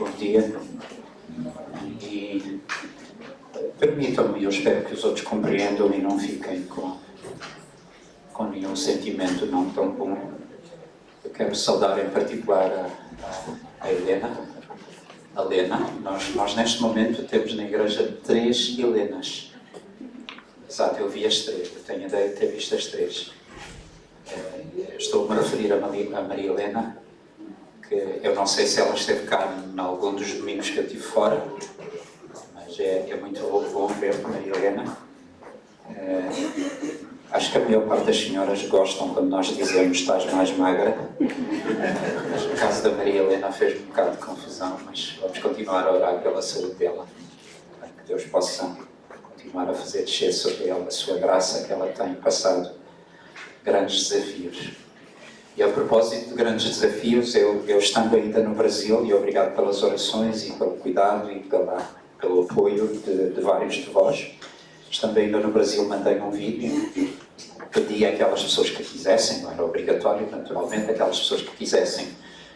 bom dia. E permitam-me, eu espero que os outros compreendam e não fiquem com nenhum sentimento não tão bom. Eu quero saudar em particular a Helena. A Helena, nós neste momento temos na igreja 3 Helenas. Exato, eu vi as 3, eu tenho a ideia de ter visto as 3. Estou-me a referir a Maria Helena, que eu não sei se ela esteve cá em algum dos domingos que eu estive fora, mas é muito bom ver a Maria Helena. Acho que a maior parte das senhoras gostam quando nós dizemos estás mais magra. Mas no caso da Maria Helena fez-me um bocado de confusão, mas vamos continuar a orar pela saúde dela. Que Deus possa continuar a fazer descer sobre ela a sua graça, que ela tem passado grandes desafios. E a propósito de grandes desafios, eu estando ainda no Brasil, e obrigado pelas orações e pelo cuidado e pelo apoio de vários de vós, estando ainda no Brasil, mandei um vídeo, pedi àquelas pessoas que quisessem, não era obrigatório, naturalmente, aquelas pessoas que quisessem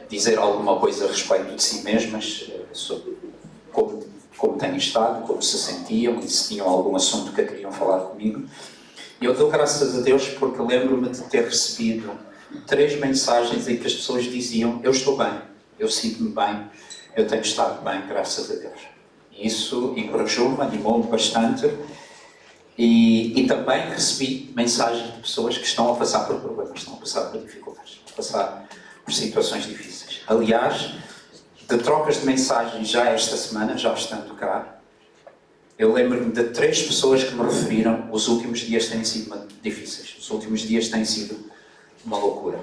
dizer alguma coisa a respeito de si mesmas, sobre como têm estado, como se sentiam e se tinham algum assunto que queriam falar comigo. E eu dou graças a Deus porque lembro-me de ter recebido 3 mensagens em que as pessoas diziam: eu estou bem, eu sinto-me bem, eu tenho estado bem, graças a Deus. E isso encorajou-me, animou-me bastante. E também recebi mensagens de pessoas que estão a passar por problemas, estão a passar por dificuldades, a passar por situações difíceis. Aliás, de trocas de mensagens já esta semana, já estando cá, eu lembro-me de 3 pessoas que me referiram: os últimos dias têm sido difíceis, os últimos dias têm sido uma loucura.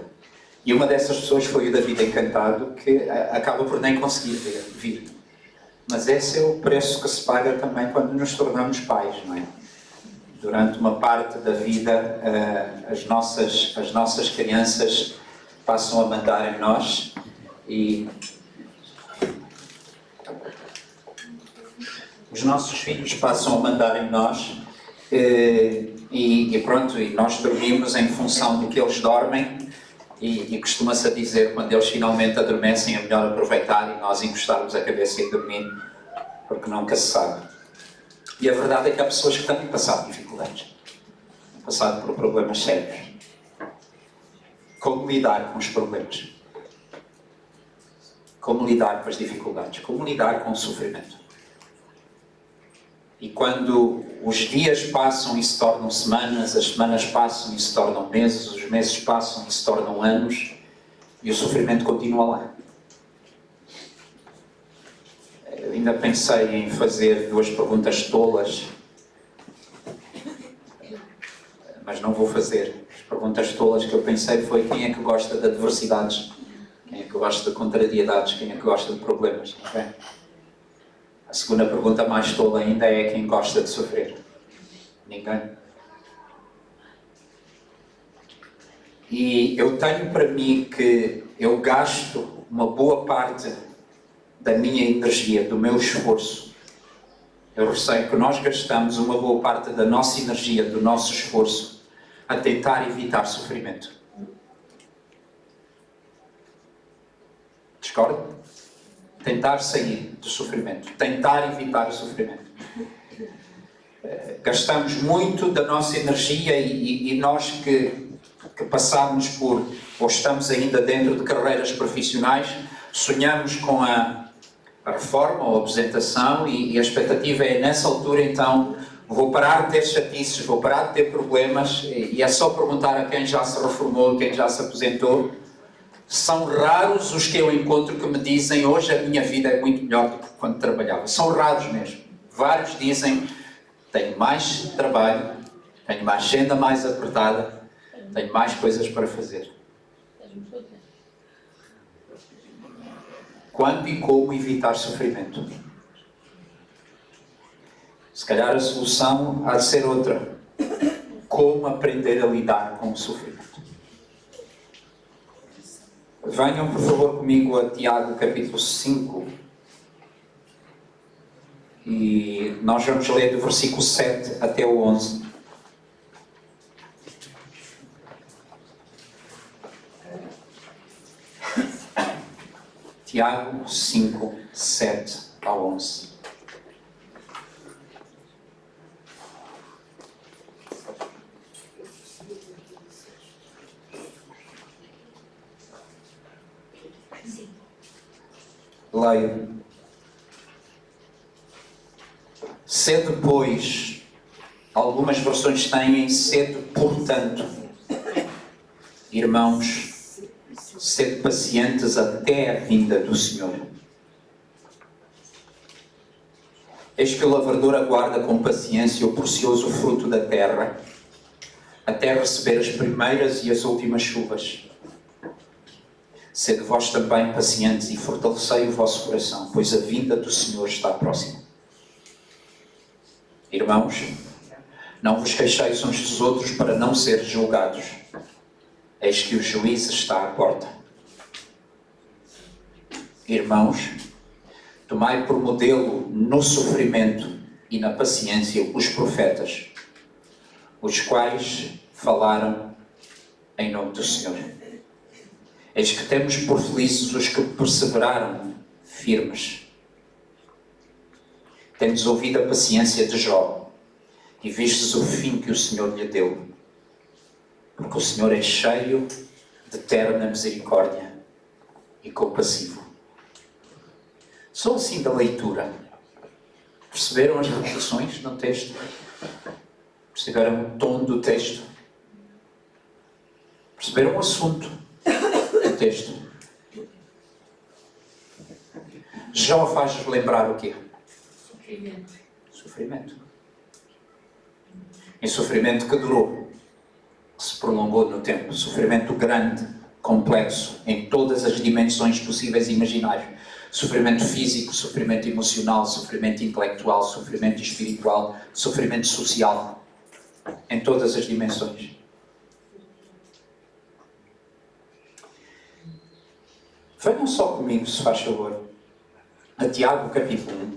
E uma dessas pessoas foi o David Encantado, que acaba por nem conseguir vir. Mas esse é o preço que se paga também quando nos tornamos pais, não é? Durante uma parte da vida, as nossas crianças passam a mandar em nós e os nossos filhos passam a mandar em nós e pronto, e nós dormimos em função do que eles dormem e costuma-se a dizer, quando eles finalmente adormecem, é melhor aproveitar e nós encostarmos a cabeça e dormir, porque nunca se sabe. E a verdade é que há pessoas que têm passado dificuldades, têm passado por problemas sérios. Como lidar com os problemas? Como lidar com as dificuldades? Como lidar com o sofrimento? E quando os dias passam e se tornam semanas, as semanas passam e se tornam meses, os meses passam e se tornam anos, e o sofrimento continua lá. Eu ainda pensei em fazer 2 perguntas tolas, mas não vou fazer. As perguntas tolas que eu pensei foi: quem é que gosta de adversidades? Quem é que gosta de contrariedades? Quem é que gosta de problemas? Okay? A segunda pergunta mais tola ainda é: quem gosta de sofrer? Ninguém. E eu tenho para mim que eu gasto uma boa parte da minha energia, do meu esforço. Eu receio que nós gastamos uma boa parte da nossa energia, do nosso esforço, a tentar evitar sofrimento. Discorda? Tentar sair do sofrimento, tentar evitar o sofrimento. Gastamos muito da nossa energia e nós que passamos por, ou estamos ainda dentro de carreiras profissionais, sonhamos com a reforma ou a aposentação e a expectativa é, nessa altura, então, vou parar de ter chatices, vou parar de ter problemas, e é só perguntar a quem já se reformou, quem já se aposentou. São raros os que eu encontro que me dizem: hoje a minha vida é muito melhor do que quando trabalhava. São raros mesmo. Vários dizem: tenho mais trabalho, tenho uma agenda mais apertada, tenho mais coisas para fazer. Quando e como evitar sofrimento? Se calhar a solução há de ser outra. Como aprender a lidar com o sofrimento? Venham, por favor, comigo a Tiago, capítulo 5. E nós vamos ler do versículo 7 até o 11. Tiago 5, 7 ao 11. Leio. Sede, pois, algumas versões têm sede, portanto, irmãos, sede pacientes até a vinda do Senhor. Eis que o lavrador aguarda com paciência o precioso fruto da terra, até receber as primeiras e as últimas chuvas. Sede vós também pacientes e fortalecei o vosso coração, pois a vinda do Senhor está próxima. Irmãos, não vos queixeis uns dos outros para não seres julgados. Eis que o juiz está à porta. Irmãos, tomai por modelo no sofrimento e na paciência os profetas, os quais falaram em nome do Senhor. Eis que temos por felizes os que perseveraram firmes. Tendes ouvido a paciência de Jó e vistes o fim que o Senhor lhe deu. Porque o Senhor é cheio de eterna misericórdia e compassivo. Só assim da leitura. Perceberam as reflexões no texto? Perceberam o tom do texto? Perceberam o assunto do texto? Jó faz lembrar o quê? Sofrimento. Sofrimento. E sofrimento que durou, que se prolongou no tempo. Sofrimento grande, complexo, em todas as dimensões possíveis e imaginárias. Sofrimento físico, sofrimento emocional, sofrimento intelectual, sofrimento espiritual, sofrimento social. Em todas as dimensões. Venham só comigo, se faz favor, a Tiago capítulo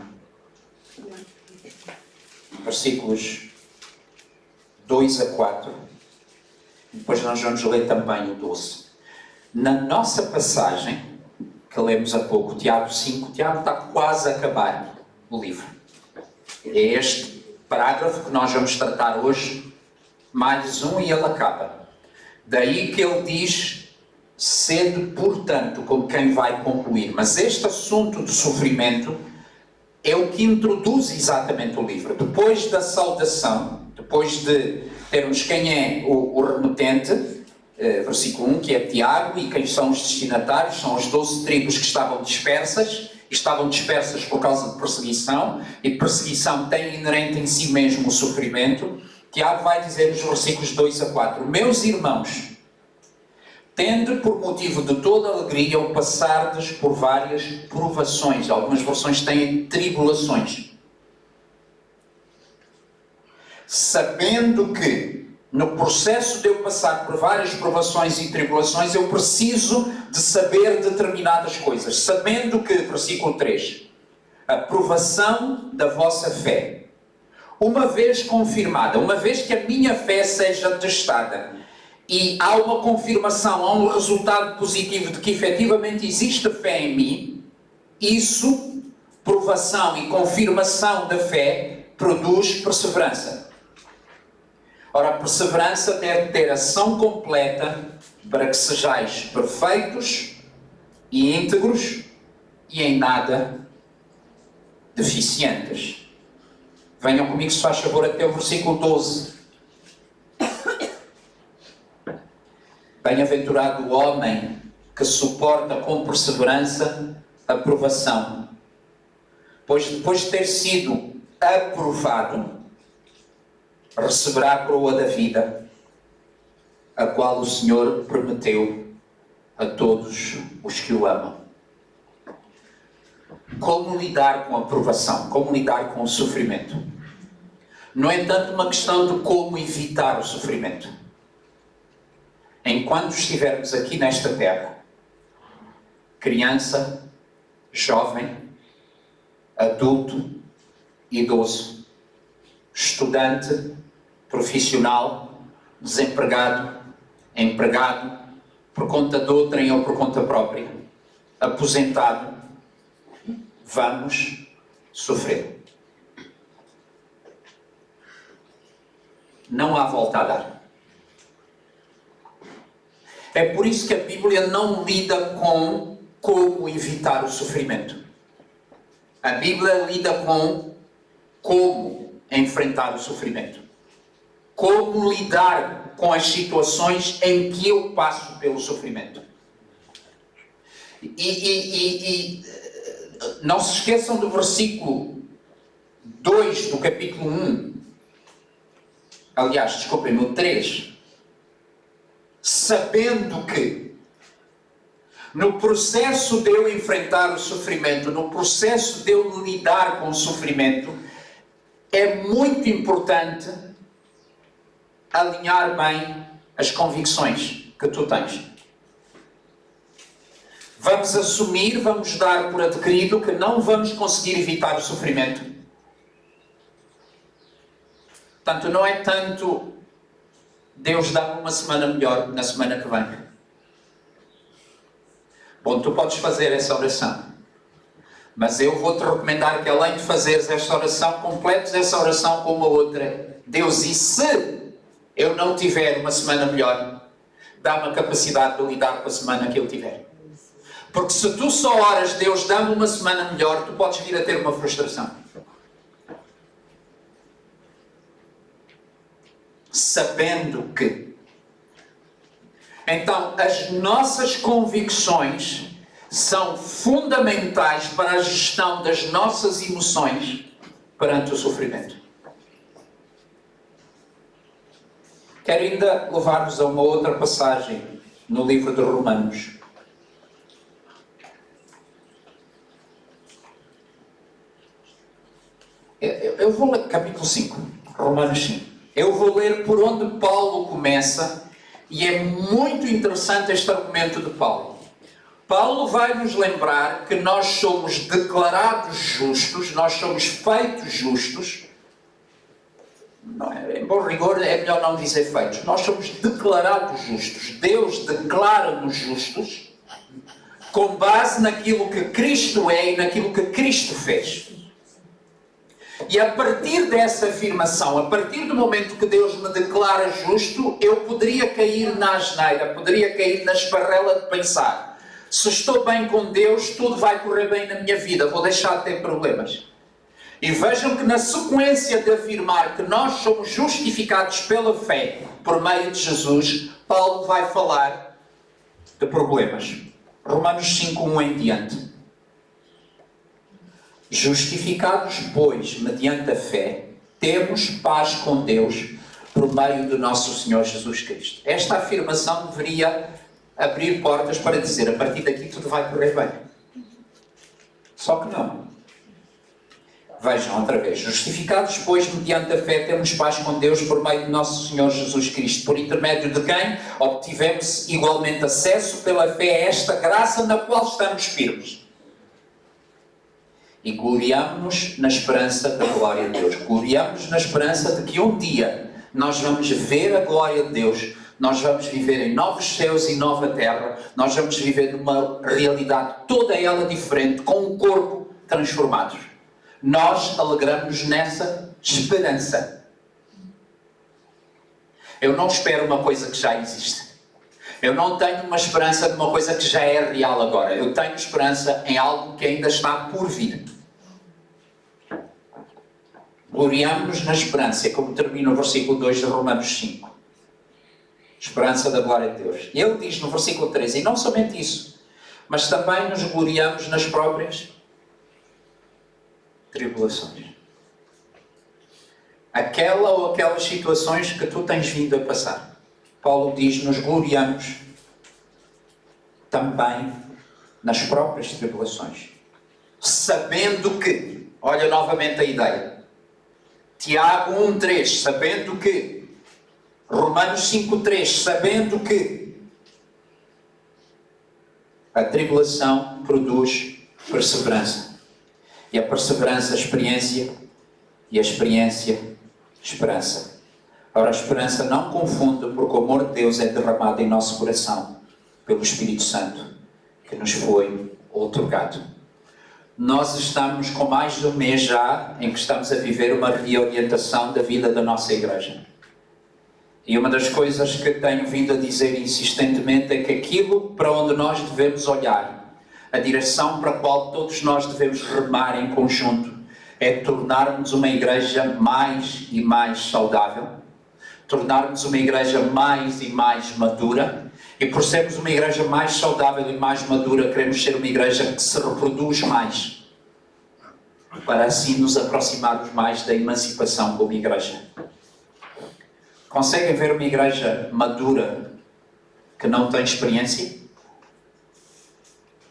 1, versículos 2 a 4. Depois nós vamos ler também o 12. Na nossa passagem, que lemos há pouco, Tiago 5, Tiago está quase a acabar o livro. É este parágrafo que nós vamos tratar hoje, mais um e ele acaba. Daí que ele diz, sede, portanto, como quem vai concluir. Mas este assunto do sofrimento é o que introduz exatamente o livro. Depois da saudação, depois de termos quem é o remetente, versículo 1, que é Tiago, e quem são os destinatários, são as 12 tribos que estavam dispersas por causa de perseguição, e perseguição tem inerente em si mesmo o sofrimento. Tiago vai dizer nos versículos 2 a 4, meus irmãos, tende por motivo de toda alegria o passardes por várias provações. Algumas versões têm tribulações. Sabendo que, no processo de eu passar por várias provações e tribulações, eu preciso de saber determinadas coisas. Sabendo que, versículo 3, a provação da vossa fé, uma vez confirmada, uma vez que a minha fé seja testada, e há uma confirmação, há um resultado positivo de que efetivamente existe fé em mim, isso, provação e confirmação da fé, produz perseverança. Ora, a perseverança deve ter ação completa para que sejais perfeitos e íntegros e em nada deficientes. Venham comigo, se faz favor, até o versículo 12. Bem-aventurado o homem que suporta com perseverança a provação, pois depois de ter sido aprovado, receberá a coroa da vida, a qual o Senhor prometeu a todos os que o amam. Como lidar com a provação? Como lidar com o sofrimento? No entanto, uma questão de como evitar o sofrimento. Enquanto estivermos aqui nesta terra, criança, jovem, adulto, idoso, estudante, profissional, desempregado, empregado, por conta de outrem ou por conta própria, aposentado, vamos sofrer. Não há volta a dar. É por isso que a Bíblia não lida com como evitar o sofrimento. A Bíblia lida com como enfrentar o sofrimento. Como lidar com as situações em que eu passo pelo sofrimento. E não se esqueçam do versículo 2 do capítulo 1. Aliás, desculpem-me, o 3. Sabendo que, no processo de eu enfrentar o sofrimento, no processo de eu lidar com o sofrimento, é muito importante alinhar bem as convicções que tu tens. Vamos assumir, vamos dar por adquirido que não vamos conseguir evitar o sofrimento. Portanto, não é tanto Deus dá-me uma semana melhor na semana que vem. Bom, tu podes fazer essa oração. Mas eu vou-te recomendar que além de fazeres esta oração, completes essa oração com uma outra. Deus, e se eu não tiver uma semana melhor, dá-me a capacidade de lidar com a semana que eu tiver. Porque se tu só oras, Deus, dá-me uma semana melhor, tu podes vir a ter uma frustração. Sabendo que. Então, as nossas convicções são fundamentais para a gestão das nossas emoções perante o sofrimento. Quero ainda levar-vos a uma outra passagem no livro de Romanos. Eu vou ler capítulo 5, Romanos 5. Eu vou ler por onde Paulo começa e é muito interessante este argumento de Paulo. Paulo vai nos lembrar que nós somos declarados justos, nós somos feitos justos. Não é, em bom rigor é melhor não dizer feitos. Nós somos declarados justos. Deus declara-nos justos com base naquilo que Cristo é e naquilo que Cristo fez. E a partir dessa afirmação, a partir do momento que Deus me declara justo, eu poderia cair na asneira, poderia cair na esparrela de pensar: se estou bem com Deus, tudo vai correr bem na minha vida, vou deixar de ter problemas. E vejam que na sequência de afirmar que nós somos justificados pela fé por meio de Jesus, Paulo vai falar de problemas. Romanos 5:1 em diante. Justificados, pois, mediante a fé, temos paz com Deus por meio do nosso Senhor Jesus Cristo. Esta afirmação deveria abrir portas para dizer: a partir daqui tudo vai correr bem. Só que não. Vejam outra vez. Justificados, pois, mediante a fé, temos paz com Deus por meio do nosso Senhor Jesus Cristo, por intermédio de quem obtivemos igualmente acesso pela fé a esta graça na qual estamos firmes. E gloriamo-nos na esperança da glória de Deus. Gloriamo-nos na esperança de que um dia nós vamos ver a glória de Deus, nós vamos viver em novos céus e nova terra, nós vamos viver numa realidade toda ela diferente, com um corpo transformado. Nós alegramos-nos nessa esperança. Eu não espero uma coisa que já existe. Eu não tenho uma esperança de uma coisa que já é real agora. Eu tenho esperança em algo que ainda está por vir. Gloriamo-nos na esperança, como termina o versículo 2 de Romanos 5. Esperança da glória de Deus. E ele diz no versículo 3, e não somente isso, mas também nos gloriamos nas próprias tribulações. Aquela ou aquelas situações que tu tens vindo a passar. Paulo diz, nos gloriamos também nas próprias tribulações. Sabendo que, olha novamente a ideia, Tiago 1:3, sabendo que, Romanos 5:3, sabendo que a tribulação produz perseverança. E a perseverança, experiência, e a experiência, esperança. Ora, a esperança não confunde, porque o amor de Deus é derramado em nosso coração pelo Espírito Santo que nos foi outorgado. Nós estamos com mais de um mês já em que estamos a viver uma reorientação da vida da nossa igreja. E uma das coisas que tenho vindo a dizer insistentemente é que aquilo para onde nós devemos olhar, a direção para a qual todos nós devemos remar em conjunto, é tornarmos uma igreja mais e mais saudável, tornarmos uma igreja mais e mais madura, e por sermos uma igreja mais saudável e mais madura, queremos ser uma igreja que se reproduz mais, para assim nos aproximarmos mais da emancipação como igreja. Conseguem ver uma igreja madura que não tem experiência?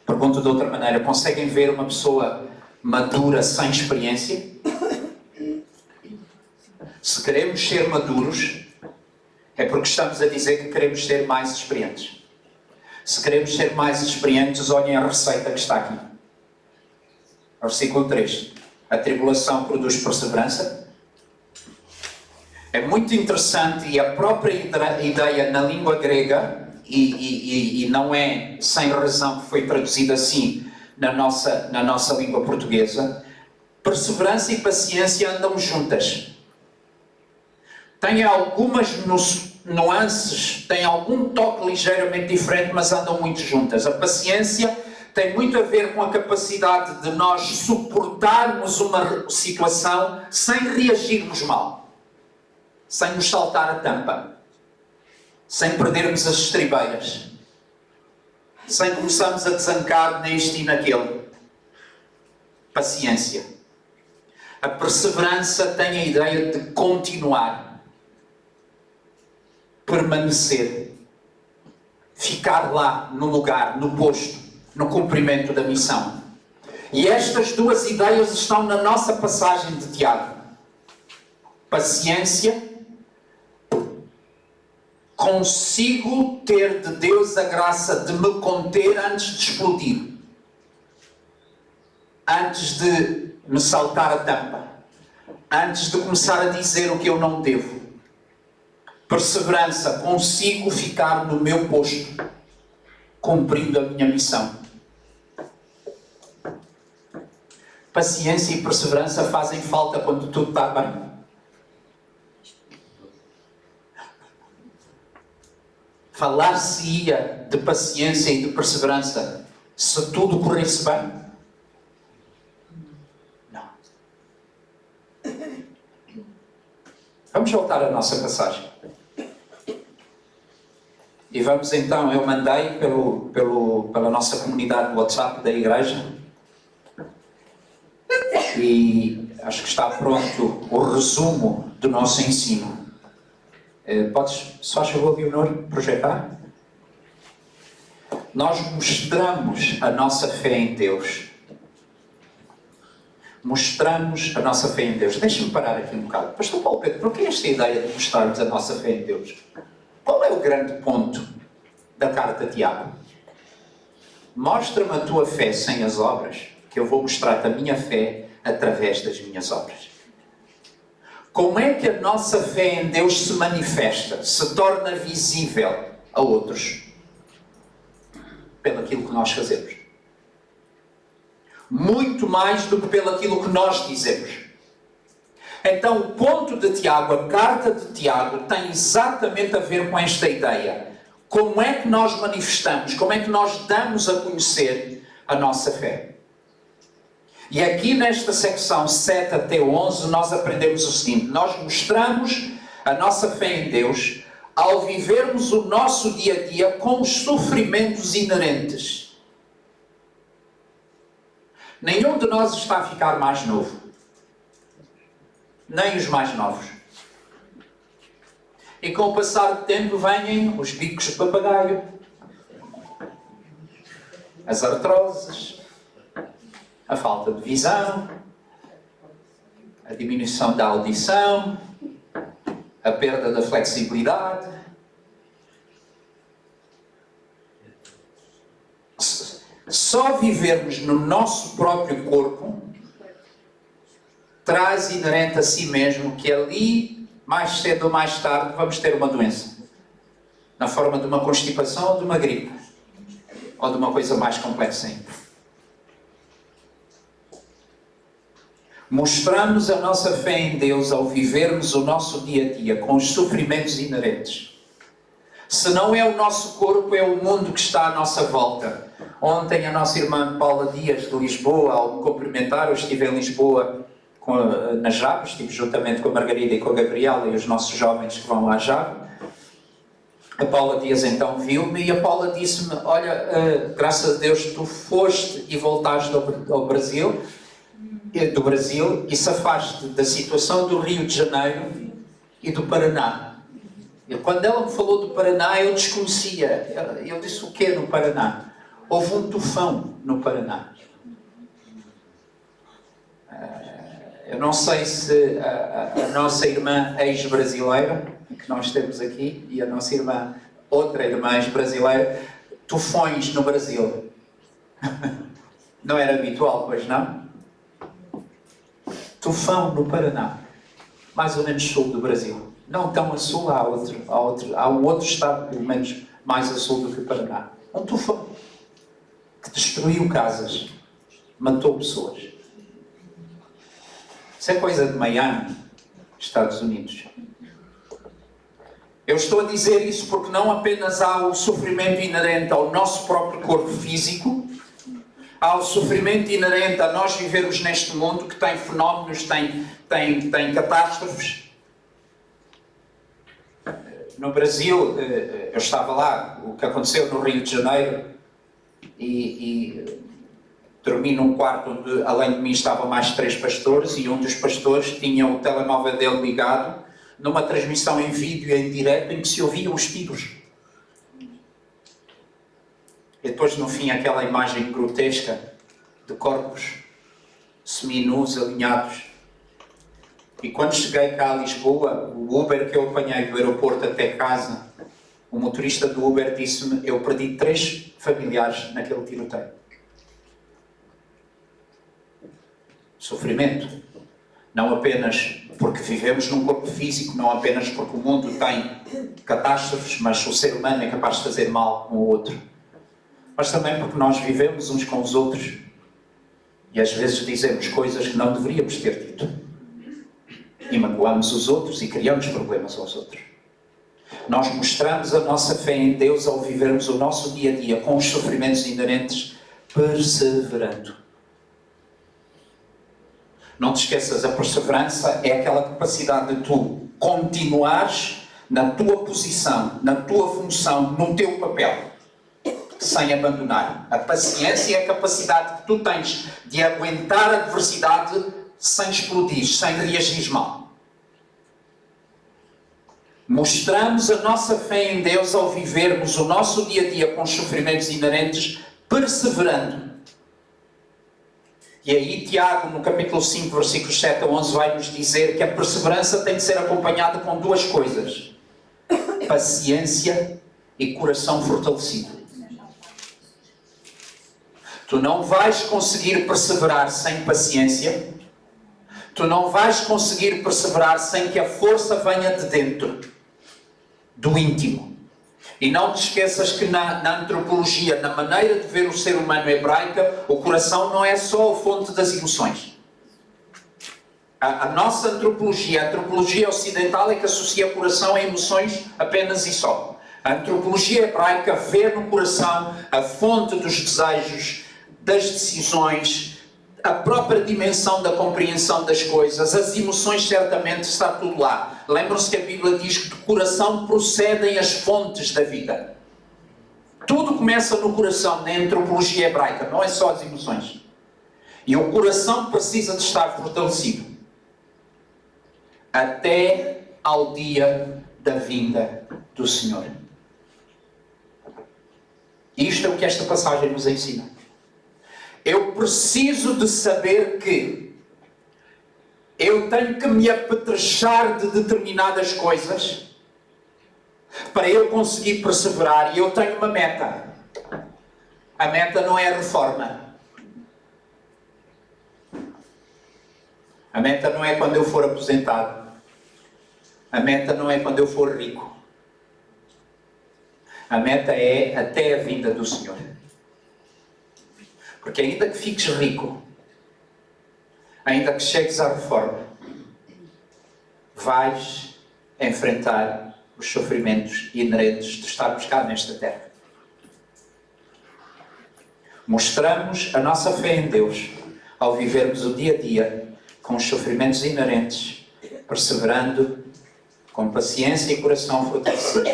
Pergunto de outra maneira, conseguem ver uma pessoa madura sem experiência? Se queremos ser maduros, é porque estamos a dizer que queremos ser mais experientes. Se queremos ser mais experientes, olhem a receita que está aqui. Versículo 3. A tribulação produz perseverança. É muito interessante, e a própria ideia na língua grega, e não é sem razão que foi traduzido assim na nossa língua portuguesa, perseverança e paciência andam juntas. Tem algumas nuances, tem algum toque ligeiramente diferente, mas andam muito juntas. A paciência tem muito a ver com a capacidade de nós suportarmos uma situação sem reagirmos mal, sem nos saltar a tampa, sem perdermos as estribeiras, sem começarmos a desancar neste e naquele. Paciência. A perseverança tem a ideia de continuar, permanecer, ficar lá no lugar, no posto, no cumprimento da missão. E estas duas ideias estão na nossa passagem de Tiago. Paciência. Consigo ter de Deus a graça de me conter antes de explodir, antes de me saltar a tampa, antes de começar a dizer o que eu não devo. Perseverança, consigo ficar no meu posto, cumprindo a minha missão. Paciência e perseverança fazem falta quando tudo está bem. Falar-se-ia de paciência e de perseverança se tudo corresse bem? Não. Vamos voltar à nossa passagem. E vamos então, eu mandei pela nossa comunidade do WhatsApp da igreja, e acho que está pronto o resumo do nosso ensino. Podes, só favor, Leonor, projetar? Nós mostramos a nossa fé em Deus. Mostramos a nossa fé em Deus. Deixa-me parar aqui um bocado. Pastor Paulo Pedro, por que esta ideia de mostrarmos a nossa fé em Deus? Qual é o grande ponto da carta de Tiago? Mostra-me a tua fé sem as obras, que eu vou mostrar-te a minha fé através das minhas obras. Como é que a nossa fé em Deus se manifesta, se torna visível a outros? Pelaquilo que nós fazemos. Muito mais do que pelaquilo que nós dizemos. Então, o ponto de Tiago, a carta de Tiago, tem exatamente a ver com esta ideia. Como é que nós manifestamos, como é que nós damos a conhecer a nossa fé? E aqui nesta secção 7 até 11, nós aprendemos o seguinte: nós mostramos a nossa fé em Deus ao vivermos o nosso dia a dia com os sofrimentos inerentes. Nenhum de nós está a ficar mais novo. Nem os mais novos. E com o passar do tempo vêm os bicos de papagaio, as artroses, a falta de visão, a diminuição da audição, a perda da flexibilidade. Só vivermos no nosso próprio corpo traz inerente a si mesmo que ali, mais cedo ou mais tarde, vamos ter uma doença. Na forma de uma constipação ou de uma gripe. Ou de uma coisa mais complexa ainda. Mostramos a nossa fé em Deus ao vivermos o nosso dia a dia com os sofrimentos inerentes. Se não é o nosso corpo, é o mundo que está à nossa volta. Ontem a nossa irmã Paula Dias de Lisboa, ao me cumprimentar, eu estive em Lisboa na JAB, estive juntamente com a Margarida e com a Gabriela e os nossos jovens que vão à JAB. A Paula Dias então viu-me e a Paula disse-me: olha, graças a Deus tu foste e voltaste do Brasil e safaste da situação do Rio de Janeiro e do Paraná. E quando ela me falou do Paraná, eu desconhecia. Eu disse: o quê no Paraná? Houve um tufão no Paraná. Eu não sei se a nossa irmã ex-brasileira, que nós temos aqui, e a nossa irmã, outra irmã ex-brasileira, tufões no Brasil. Não era habitual, pois não? Tufão no Paraná, mais ou menos sul do Brasil. Não tão a sul, há um outro estado, pelo menos mais a sul do que o Paraná. Um tufão que destruiu casas, matou pessoas. Isso é coisa de Miami, Estados Unidos. Eu estou a dizer isso porque não apenas há o sofrimento inerente ao nosso próprio corpo físico, há o sofrimento inerente a nós vivermos neste mundo que tem fenómenos, tem catástrofes. No Brasil, eu estava lá, o que aconteceu no Rio de Janeiro, e dormi num quarto onde, além de mim, estavam mais 3 pastores, e um dos pastores tinha o telemóvel dele ligado numa transmissão em vídeo e em direto em que se ouviam os tiros. E depois, no fim, aquela imagem grotesca de corpos seminus, alinhados. E quando cheguei cá a Lisboa, o Uber que eu apanhei do aeroporto até casa, o motorista do Uber disse-me: eu perdi 3 familiares naquele tiroteio. Sofrimento. Não apenas porque vivemos num corpo físico, não apenas porque o mundo tem catástrofes, mas o ser humano é capaz de fazer mal um ao outro. Mas também porque nós vivemos uns com os outros e às vezes dizemos coisas que não deveríamos ter dito. E magoamos os outros e criamos problemas aos outros. Nós mostramos a nossa fé em Deus ao vivermos o nosso dia a dia com os sofrimentos inerentes, perseverando. Não te esqueças, a perseverança é aquela capacidade de tu continuares na tua posição, na tua função, no teu papel, sem abandonar. A paciência é a capacidade que tu tens de aguentar a adversidade sem explodir, sem reagir mal. Mostramos a nossa fé em Deus ao vivermos o nosso dia a dia com os sofrimentos inerentes, perseverando. E aí Tiago, no capítulo 5, versículos 7 a 11, vai nos dizer que a perseverança tem de ser acompanhada com 2 coisas: paciência e coração fortalecido. Tu não vais conseguir perseverar sem paciência. Tu não vais conseguir perseverar sem que a força venha de dentro, do íntimo. E não te esqueças que na antropologia, na maneira de ver o ser humano hebraica, o coração não é só a fonte das emoções. A nossa antropologia, a antropologia ocidental, é que associa coração a emoções apenas e só. A antropologia hebraica vê no coração a fonte dos desejos, das decisões, a própria dimensão da compreensão das coisas. As emoções, certamente, está tudo lá. Lembram-se que a Bíblia diz que do coração procedem as fontes da vida. Tudo começa no coração, na antropologia hebraica, não é só as emoções. E o coração precisa de estar fortalecido até ao dia da vinda do Senhor. E isto é o que esta passagem nos ensina. Eu preciso de saber que eu tenho que me apetrechar de determinadas coisas para eu conseguir perseverar, e eu tenho uma meta. A meta não é a reforma. A meta não é quando eu for aposentado. A meta não é quando eu for rico. A meta é até a vinda do Senhor. Porque ainda que fiques rico, ainda que chegues à reforma, vais enfrentar os sofrimentos inerentes de estarmos cá nesta terra. Mostramos a nossa fé em Deus ao vivermos o dia a dia com os sofrimentos inerentes, perseverando com paciência e coração fortalecido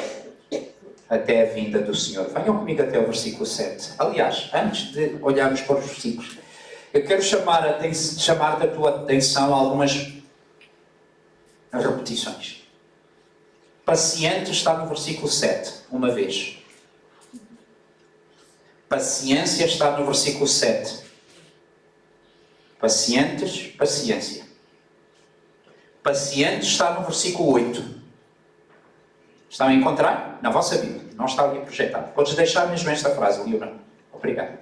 até a vinda do Senhor. Venham comigo até o versículo 7. Aliás, antes de olharmos para os versículos, eu quero chamar a tua atenção a algumas repetições. Paciente está no versículo 7, uma vez. Paciência está no versículo 7. Pacientes, paciência. Paciente está no versículo 8. Estão a encontrar? Na vossa Bíblia. Não está ali projetado. Podes deixar mesmo esta frase, Leonardo. Obrigado.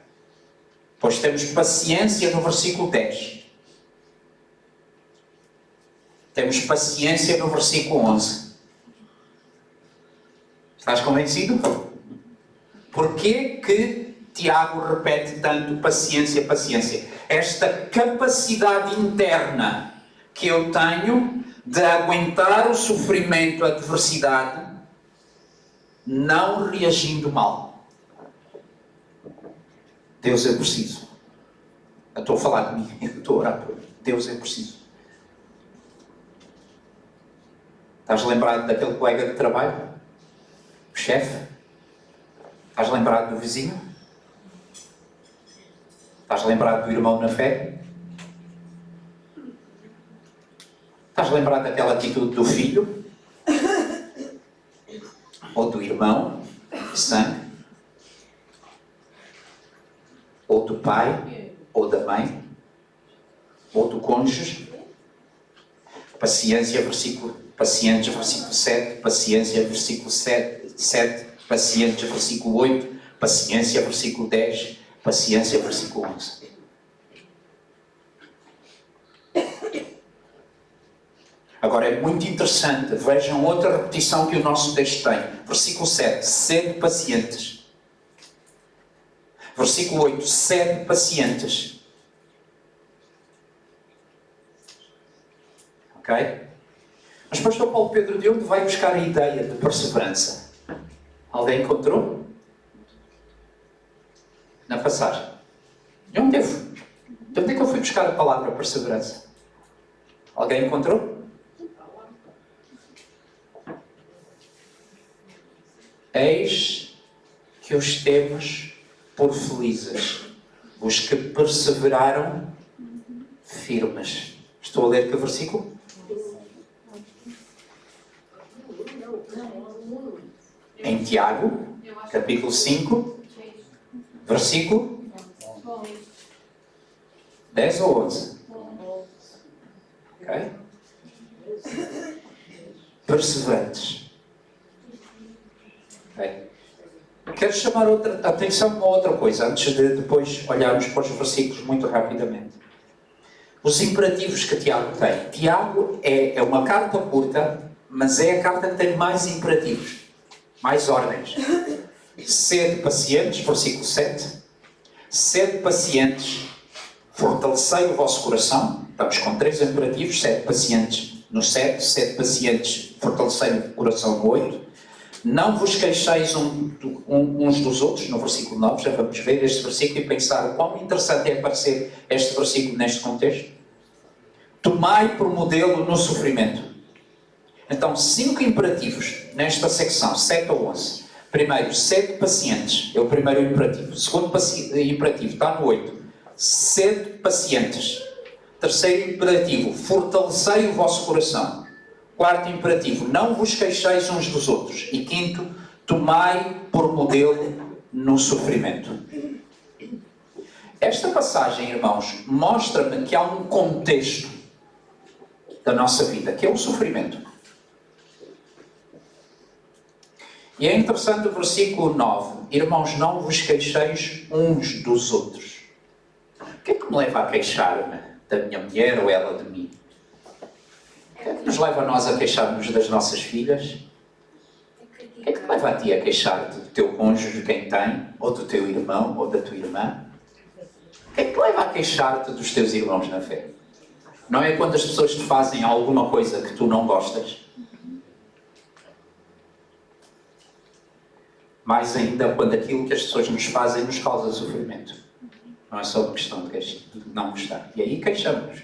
Depois temos paciência no versículo 10. Temos paciência no versículo 11. Estás convencido? Porquê que Tiago repete tanto paciência, paciência? Esta capacidade interna que eu tenho de aguentar o sofrimento, a adversidade, não reagindo mal. Deus é preciso. Eu estou a falar de mim, eu estou a orar por mim. Deus é preciso. Estás lembrado daquele colega de trabalho? O chefe? Estás lembrado do vizinho? Estás lembrado do irmão na fé? Estás lembrado daquela atitude do filho? Ou do irmão de sangue? Ou do pai? Ou da mãe? Ou do cônjuge? Paciência, pacientes, versículo 7. Paciência, versículo 7. Pacientes, versículo 8. Paciência, versículo 10. Paciência, versículo 11. Agora é muito interessante, vejam outra repetição que o nosso texto tem. Versículo 7, sede pacientes. Versículo 8, sede pacientes. Ok? Mas pastor Paulo Pedro, de onde vai buscar a ideia de perseverança? Alguém encontrou? Na passagem. De onde é que eu fui buscar a palavra perseverança? Alguém encontrou? Eis que os temos por felizes, os que perseveraram firmes. Estou a ler que versículo? Em Tiago, capítulo 5, versículo 10 ou 11. Ok? Perseverantes. Okay. Quero chamar a atenção para outra coisa, antes de depois olharmos para os versículos muito rapidamente. Os imperativos que Tiago tem. Tiago é uma carta curta, mas é a carta que tem mais imperativos, mais ordens. Sede pacientes, versículo 7. Sede pacientes, fortalecei o vosso coração. Estamos com 3 imperativos. Sede pacientes no 7, sede pacientes, fortalecei o coração no 8. Não vos queixeis uns dos outros, no versículo 9, já vamos ver este versículo e pensar o quão interessante é aparecer este versículo neste contexto. Tomai por modelo no sofrimento. Então, 5 imperativos nesta secção, 7 ou 11. Primeiro, sede pacientes, é o primeiro imperativo. O segundo imperativo está no 8. Sede pacientes. Terceiro imperativo, fortalecei o vosso coração. Quarto imperativo, não vos queixeis uns dos outros. E quinto, tomai por modelo no sofrimento. Esta passagem, irmãos, mostra-me que há um contexto da nossa vida, que é o sofrimento. E é interessante o versículo 9. Irmãos, não vos queixeis uns dos outros. O que é que me leva a queixar-me da minha mulher ou ela de mim? O que é que nos leva a nós a queixar-nos das nossas filhas? O que é que te leva a ti a queixar-te do teu cônjuge, quem tem, ou do teu irmão, ou da tua irmã? O que é que te leva a queixar-te dos teus irmãos na fé? Não é quando as pessoas te fazem alguma coisa que tu não gostas. Mais ainda quando aquilo que as pessoas nos fazem nos causa sofrimento. Não é só uma questão de não gostar. E aí queixamos.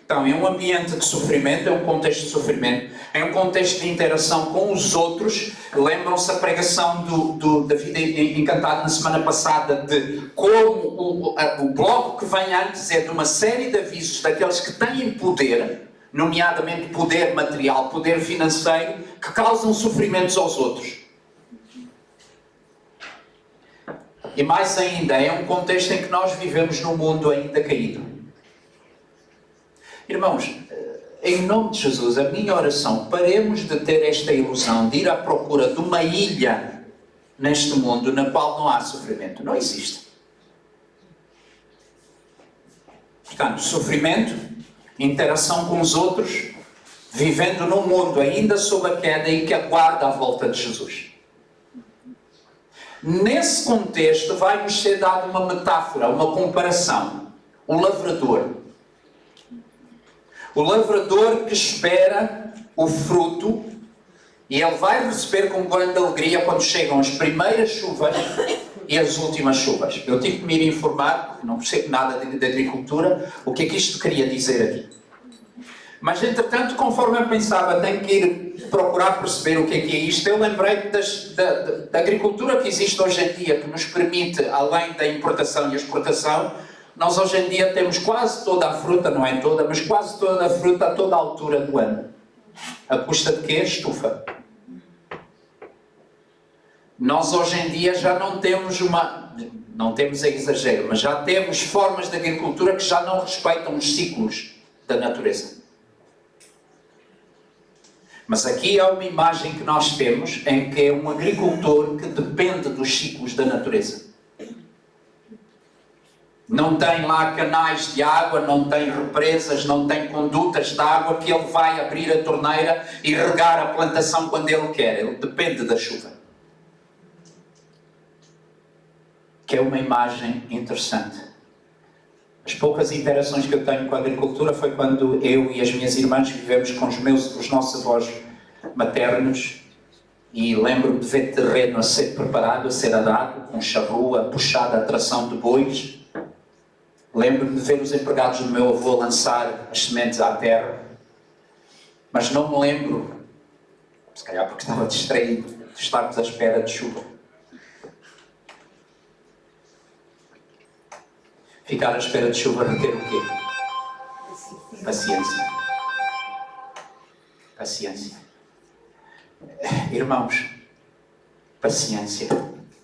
Então, em um ambiente de sofrimento, é um contexto de sofrimento, é um contexto de interação com os outros. Lembram-se a pregação da Vida Encantada na semana passada, de como o bloco que vem antes é de uma série de avisos daqueles que têm poder, nomeadamente poder material, poder financeiro, que causam sofrimentos aos outros. E mais ainda, é um contexto em que nós vivemos num mundo ainda caído. Irmãos, em nome de Jesus, a minha oração, paremos de ter esta ilusão de ir à procura de uma ilha neste mundo na qual não há sofrimento. Não existe. Portanto, sofrimento, interação com os outros, vivendo num mundo ainda sob a queda e que aguarda a volta de Jesus. Nesse contexto vai-nos ser dada uma metáfora, uma comparação. O lavrador. O lavrador que espera o fruto e ele vai receber com grande alegria quando chegam as primeiras chuvas e as últimas chuvas. Eu tive que me ir informar, porque não percebo nada de agricultura, o que é que isto queria dizer aqui. Mas, entretanto, conforme eu pensava, tenho que ir procurar perceber o que é isto, eu lembrei da agricultura que existe hoje em dia, que nos permite, além da importação e exportação, nós hoje em dia temos quase toda a fruta, não é toda, mas quase toda a fruta a toda a altura do ano. A custa de quê? Estufa. Nós hoje em dia já não temos não temos exagero, mas já temos formas de agricultura que já não respeitam os ciclos da natureza. Mas aqui há uma imagem que nós temos em que é um agricultor que depende dos ciclos da natureza. Não tem lá canais de água, não tem represas, não tem condutas de água que ele vai abrir a torneira e regar a plantação quando ele quer. Ele depende da chuva. Que é uma imagem interessante. As poucas interações que eu tenho com a agricultura foi quando eu e as minhas irmãs vivemos com os nossos avós maternos e lembro-me de ver terreno a ser preparado, a ser arado, com charrua, puxada a tração de bois. Lembro-me de ver os empregados do meu avô lançar as sementes à terra, mas não me lembro, se calhar porque estava distraído, de estarmos à espera de chuva. Ficar à espera de chuva requer o quê? Paciência. Paciência. Irmãos, paciência,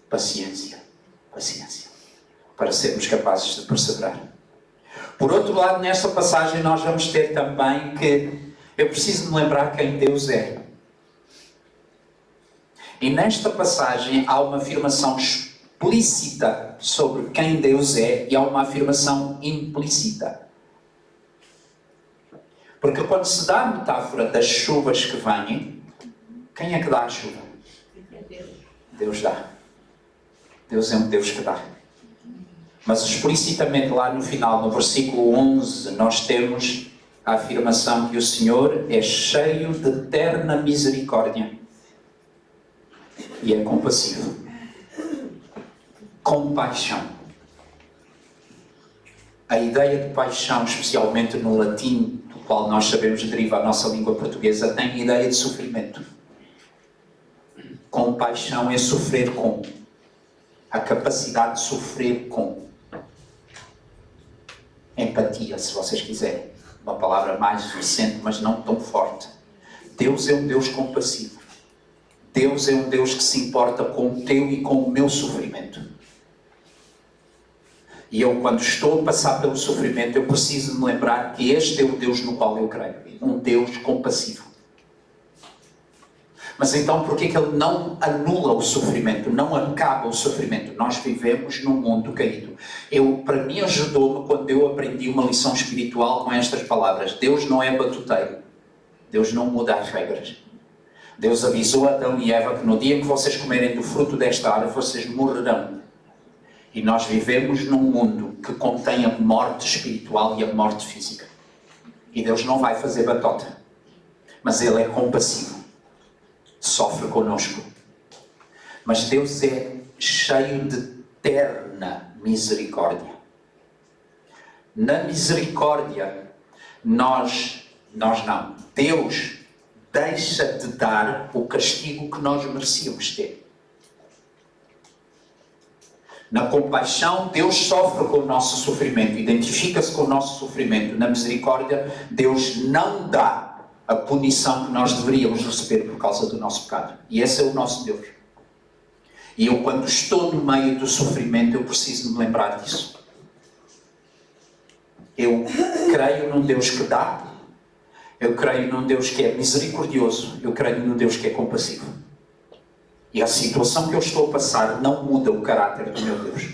paciência, paciência. Para sermos capazes de perseverar. Por outro lado, nesta passagem nós vamos ter também que eu preciso me lembrar quem Deus é. E nesta passagem há uma afirmação explícita sobre quem Deus é e há uma afirmação implícita. Porque quando se dá a metáfora das chuvas que vêm, quem é que dá a chuva? Deus dá. Deus é um Deus que dá. Mas explicitamente lá no final, no versículo 11, nós temos a afirmação que o Senhor é cheio de eterna misericórdia e é compassivo. Compaixão. A ideia de paixão, especialmente no latim, do qual nós sabemos deriva a nossa língua portuguesa, tem a ideia de sofrimento. Compaixão é sofrer com. A capacidade de sofrer com. Empatia, se vocês quiserem. Uma palavra mais recente, mas não tão forte. Deus é um Deus compassivo. Deus é um Deus que se importa com o teu e com o meu sofrimento. E eu, quando estou a passar pelo sofrimento, eu preciso me lembrar que este é o Deus no qual eu creio. Um Deus compassivo. Mas então, por que Ele não anula o sofrimento, não acaba o sofrimento? Nós vivemos num mundo caído. Para mim, ajudou-me quando eu aprendi uma lição espiritual com estas palavras. Deus não é batuteiro. Deus não muda as regras. Deus avisou a Adão e Eva que no dia em que vocês comerem do fruto desta árvore, vocês morrerão. E nós vivemos num mundo que contém a morte espiritual e a morte física. E Deus não vai fazer batota. Mas Ele é compassivo. Sofre conosco. Mas Deus é cheio de terna misericórdia. Na misericórdia, nós não. Deus deixa de dar o castigo que nós merecíamos ter. Na compaixão, Deus sofre com o nosso sofrimento, identifica-se com o nosso sofrimento. Na misericórdia, Deus não dá a punição que nós deveríamos receber por causa do nosso pecado. E esse é o nosso Deus. E eu, quando estou no meio do sofrimento, eu preciso de me lembrar disso. Eu creio num Deus que dá. Eu creio num Deus que é misericordioso. Eu creio num Deus que é compassivo. E a situação que eu estou a passar não muda o caráter do meu Deus.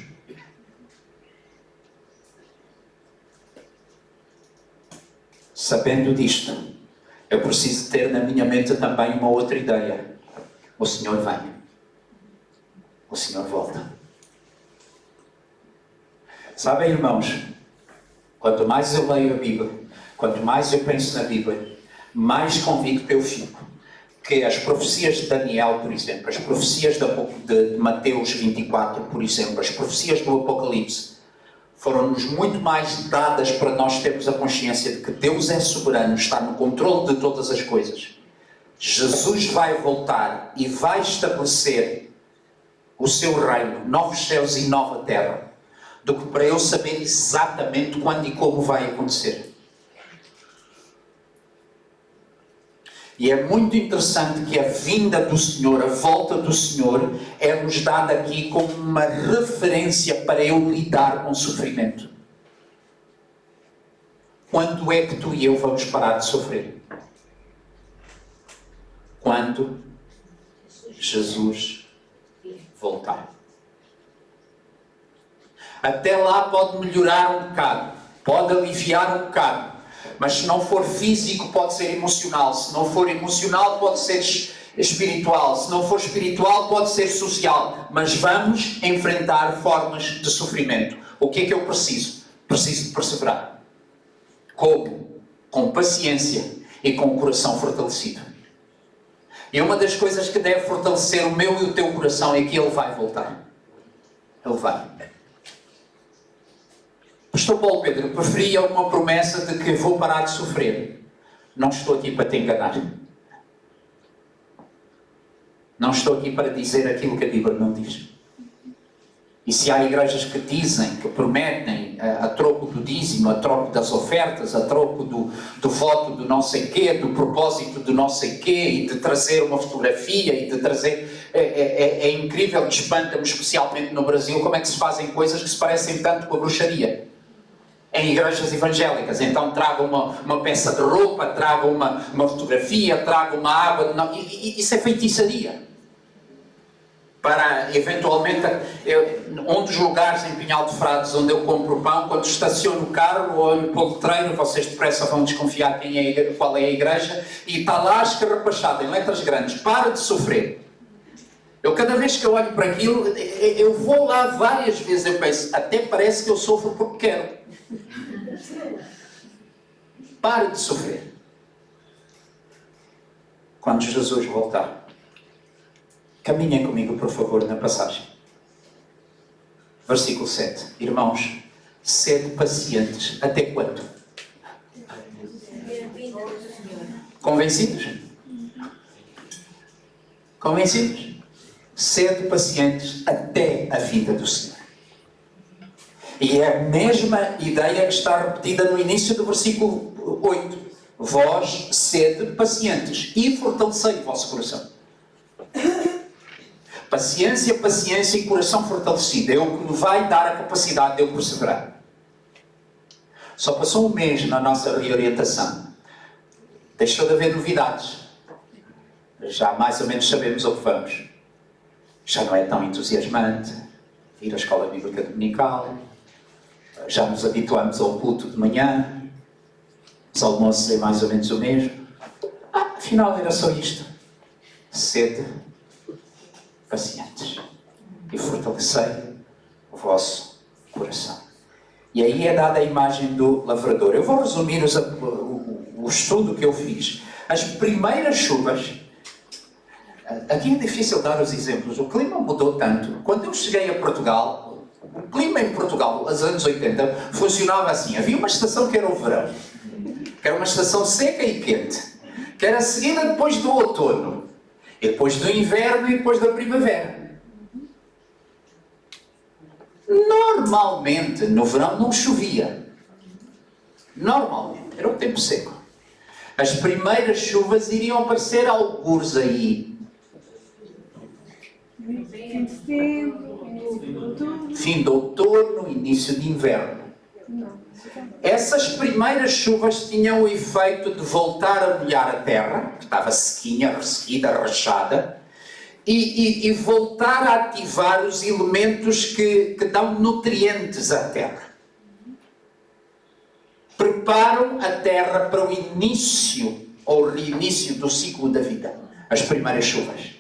Sabendo disto, eu preciso ter na minha mente também uma outra ideia. O Senhor vem. O Senhor volta. Sabem, irmãos, quanto mais eu leio a Bíblia, quanto mais eu penso na Bíblia, mais convicto eu fico que as profecias de Daniel, por exemplo, as profecias de Mateus 24, por exemplo, as profecias do Apocalipse, foram-nos muito mais dadas para nós termos a consciência de que Deus é soberano, está no controle de todas as coisas. Jesus vai voltar e vai estabelecer o seu reino, novos céus e nova terra, do que para eu saber exatamente quando e como vai acontecer. E é muito interessante que a vinda do Senhor, a volta do Senhor, é-nos dada aqui como uma referência para eu lidar com o sofrimento. Quando é que tu e eu vamos parar de sofrer? Quando Jesus voltar. Até lá pode melhorar um bocado, pode aliviar um bocado. Mas se não for físico, pode ser emocional. Se não for emocional, pode ser espiritual. Se não for espiritual, pode ser social. Mas vamos enfrentar formas de sofrimento. O que é que eu preciso? Preciso de perseverar. Como? Com paciência e com o coração fortalecido. E uma das coisas que deve fortalecer o meu e o teu coração é que Ele vai voltar. Ele vai. Pastor Paulo Pedro, preferia uma promessa de que vou parar de sofrer. Não estou aqui para te enganar. Não estou aqui para dizer aquilo que a Bíblia não diz. E se há igrejas que dizem, que prometem a troco do dízimo, a troco das ofertas, a troco do voto do não sei quê, do propósito do não sei quê, e de trazer uma fotografia, e de trazer... É incrível, espanta-me especialmente no Brasil, como é que se fazem coisas que se parecem tanto com a bruxaria. Em igrejas evangélicas, então tragam uma peça de roupa, tragam uma fotografia, tragam uma água, não, isso é feitiçaria. Para, eventualmente, um dos lugares em Pinhal de Frades onde eu compro pão, quando estaciono o carro, olho para o letreiro, vocês depressa vão desconfiar qual é a igreja, e está lá escarrapachado em letras grandes: para de sofrer. Eu, cada vez que eu olho para aquilo, eu vou lá várias vezes, eu penso, até parece que eu sofro porque quero. Pare de sofrer. Quando Jesus voltar, caminhem comigo, por favor, na passagem. Versículo 7. Irmãos, sede pacientes. Até quando? Convencidos? Convencidos? Sede pacientes até a vinda do Senhor. E é a mesma ideia que está repetida no início do versículo 8. Vós sede pacientes e fortalecei o vosso coração. Paciência, paciência e coração fortalecido é o que me vai dar a capacidade de eu perseverar. Só passou um mês na nossa reorientação. Deixou de haver novidades. Já mais ou menos sabemos o que vamos. Já não é tão entusiasmante ir à escola bíblica dominical. Já nos habituamos ao culto de manhã. Os almoços é mais ou menos o mesmo. Afinal era só isto. Sede pacientes e fortalecei o vosso coração. E aí é dada a imagem do lavrador. Eu vou resumir o estudo que eu fiz, as primeiras chuvas, aqui é difícil dar os exemplos, o clima mudou tanto. Quando eu cheguei a Portugal, o clima em Portugal, nos anos 80, funcionava assim. Havia uma estação que era o verão, que era uma estação seca e quente, que era seguida depois do outono, e depois do inverno e depois da primavera. Normalmente, no verão não chovia. Normalmente, era um tempo seco. As primeiras chuvas iriam aparecer algures aí. Fim de setembro, Fim de outono, início de inverno. Essas primeiras chuvas tinham o efeito de voltar a molhar a terra, que estava sequinha, ressequida, rachada, e voltar a ativar os elementos que dão nutrientes à terra. Preparam a terra para o início ou reinício do ciclo da vida. As primeiras chuvas.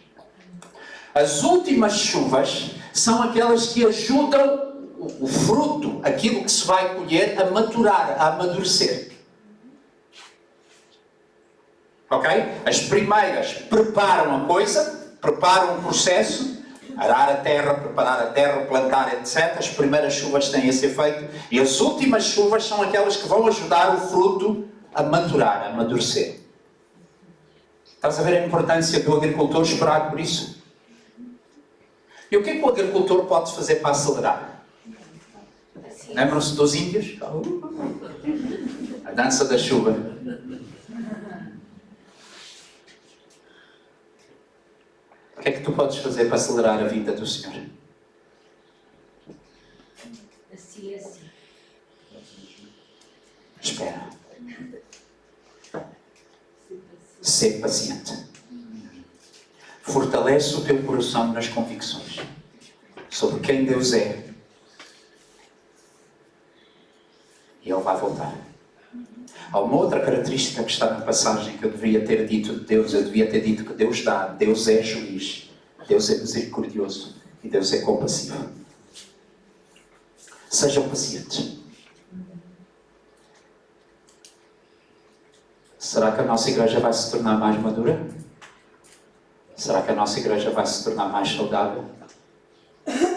As últimas chuvas são aquelas que ajudam o fruto, aquilo que se vai colher, a maturar, a amadurecer. Ok? As primeiras preparam a coisa, preparam o processo, arar a terra, preparar a terra, plantar, etc. As primeiras chuvas têm esse efeito e as últimas chuvas são aquelas que vão ajudar o fruto a maturar, a amadurecer. Estás a ver a importância do agricultor esperar por isso? E o que é que o agricultor pode fazer para acelerar? Lembram-se dos índios? A dança da chuva. O que é que tu podes fazer para acelerar a vida do Senhor? Espera. Ser paciente. Fortalece o teu coração nas convicções sobre quem Deus é. E Ele vai voltar. Há uma outra característica que está na passagem que eu deveria ter dito de Deus. Eu devia ter dito que Deus dá. Deus é juiz. Deus é misericordioso. E Deus é compassivo. Sejam pacientes. Será que a nossa igreja vai se tornar mais madura? Será que a nossa igreja vai se tornar mais saudável?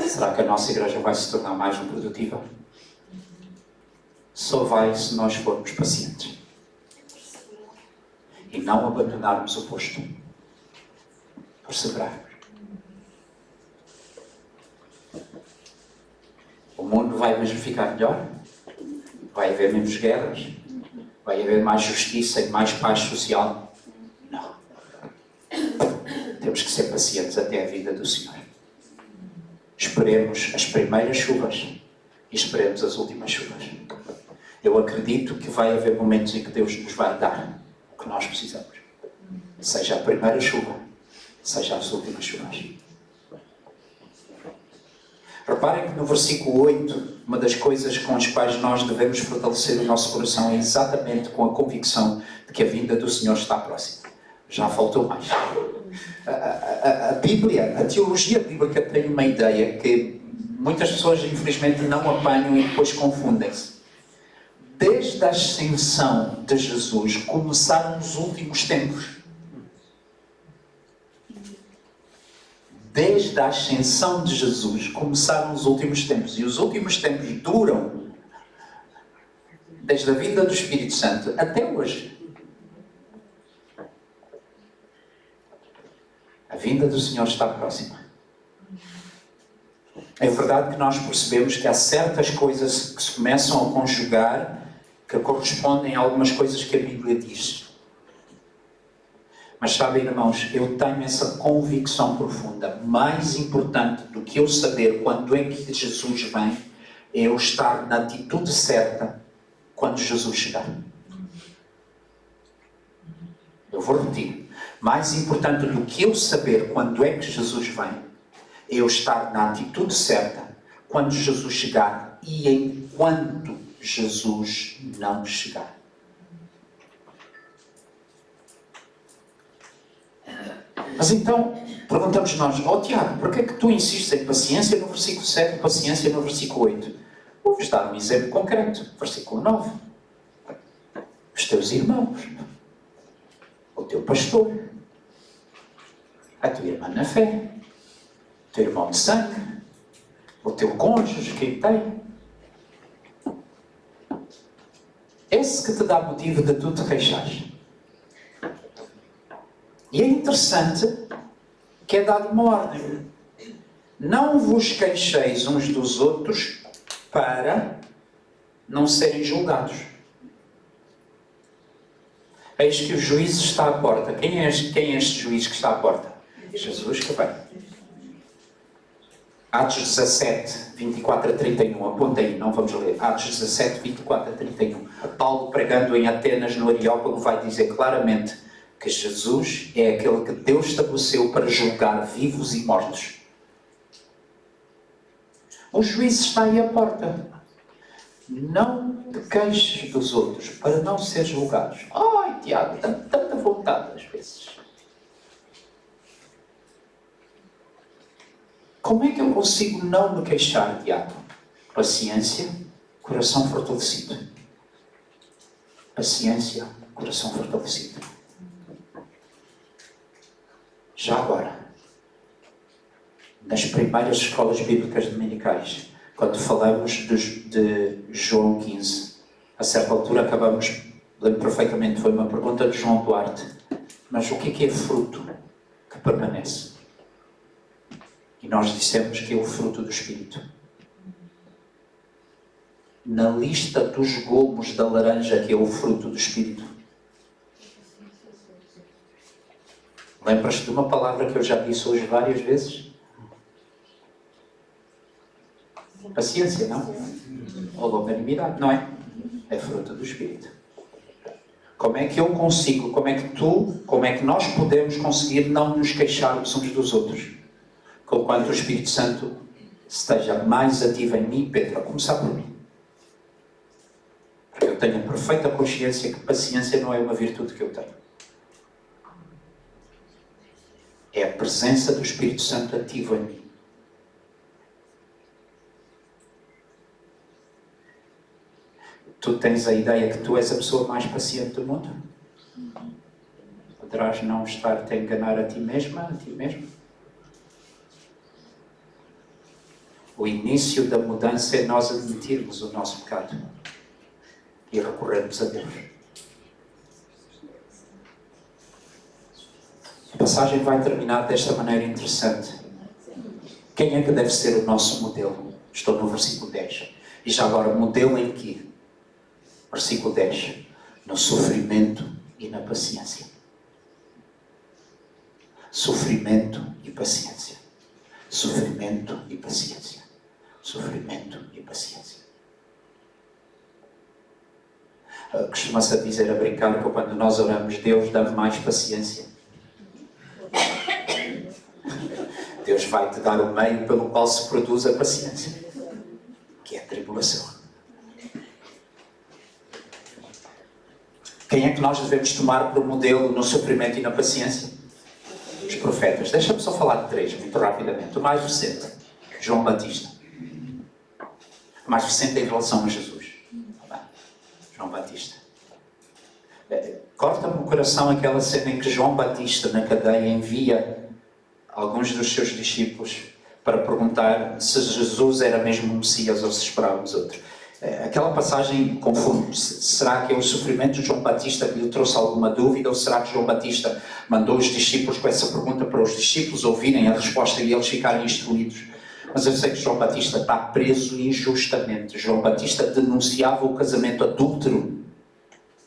Será que a nossa igreja vai se tornar mais produtiva? Só vai se nós formos pacientes. E não abandonarmos o posto. Perseverar. O mundo vai mesmo ficar melhor? Vai haver menos guerras? Vai haver mais justiça e mais paz social? Não. Temos que ser pacientes até a vida do Senhor. Esperemos as primeiras chuvas e esperemos as últimas chuvas. Eu acredito que vai haver momentos em que Deus nos vai dar o que nós precisamos. Seja a primeira chuva, seja as últimas chuvas. Reparem que no versículo 8, uma das coisas com as quais nós devemos fortalecer o nosso coração é exatamente com a convicção de que a vinda do Senhor está próxima. Já faltou mais. A Bíblia, a teologia bíblica tem uma ideia que muitas pessoas infelizmente não apanham e depois confundem-se. Desde a ascensão de Jesus começaram os últimos tempos. Desde a ascensão de Jesus começaram os últimos tempos. E os últimos tempos duram desde a vinda do Espírito Santo até hoje. A vinda do Senhor está próxima. É verdade que nós percebemos que há certas coisas que se começam a conjugar que correspondem a algumas coisas que a Bíblia diz. Mas sabem, irmãos, eu tenho essa convicção profunda. Mais importante do que eu saber quando é que Jesus vem, é eu estar na atitude certa quando Jesus chegar. Eu vou repetir. Mais importante do que eu saber quando é que Jesus vem, é eu estar na atitude certa quando Jesus chegar e enquanto Jesus não chegar. Mas então, perguntamos nós, Tiago, porquê é que tu insistes em paciência no versículo 7 e paciência no versículo 8? Vou-vos dar um exemplo concreto, versículo 9. teus irmãos, o teu pastor, a tua irmã na fé, o teu irmão de sangue, o teu cônjuge, quem tem. Esse que te dá motivo de tu te queixares. E é interessante que é dado uma ordem. Não vos queixeis uns dos outros para não serem julgados. Eis que o juiz está à porta. Quem é este juiz que está à porta? Jesus que vem. Atos 17, 24 a 31. Aponta aí, não vamos ler. Atos 17, 24 a 31. Paulo, pregando em Atenas, no Areópago, vai dizer claramente que Jesus é aquele que Deus estabeleceu para julgar vivos e mortos. O juiz está aí à porta. Não te queixes dos outros para não ser julgados. Ai, Tiago, tanta vontade às vezes. Como é que eu consigo não me queixar, Tiago? Paciência, coração fortalecido. Paciência, coração fortalecido. Já agora, nas primeiras escolas bíblicas dominicais, quando falamos de João 15, a certa altura acabamos, lembro perfeitamente, foi uma pergunta de João Duarte, mas o que é fruto que permanece? E nós dissemos que é o fruto do Espírito. Na lista dos gomos da laranja, que é o fruto do Espírito, lembras-te de uma palavra que eu já disse hoje várias vezes? Paciência, não? Ou longanimidade, não é? É fruto do Espírito. Como é que eu consigo, como é que nós podemos conseguir não nos queixarmos uns dos outros? Conquanto o Espírito Santo esteja mais ativo em mim, Pedro, a começar por mim. Porque eu tenho perfeita consciência que paciência não é uma virtude que eu tenho. É a presença do Espírito Santo ativo em mim. Tu tens a ideia que tu és a pessoa mais paciente do mundo? Poderás não estar-te a enganar a ti mesma, a ti mesmo? O início da mudança é nós admitirmos o nosso pecado e recorrermos a Deus. A passagem vai terminar desta maneira interessante. Quem é que deve ser o nosso modelo? Estou no versículo 10. E já agora, modelo em quê? Versículo 10. No sofrimento e na paciência. Sofrimento e paciência. Sofrimento e paciência. Sofrimento e paciência. Costuma-se a dizer, a brincar, que quando nós oramos, Deus dá mais paciência. Deus vai te dar o meio pelo qual se produz a paciência, que é a tribulação. Quem é que nós devemos tomar por modelo no sofrimento e na paciência? Os profetas. Deixa-me só falar de três, muito rapidamente. O mais recente, João Batista. O mais recente em relação a Jesus. João Batista. Corta-me o coração aquela cena em que João Batista, na cadeia, envia alguns dos seus discípulos para perguntar se Jesus era mesmo o Messias ou se esperávamos outro. Aquela passagem confunde-me. Será que é o sofrimento de João Batista que lhe trouxe alguma dúvida, ou será que João Batista mandou os discípulos com essa pergunta para os discípulos ouvirem a resposta e eles ficarem instruídos? Mas eu sei que João Batista está preso injustamente. João Batista denunciava o casamento adúltero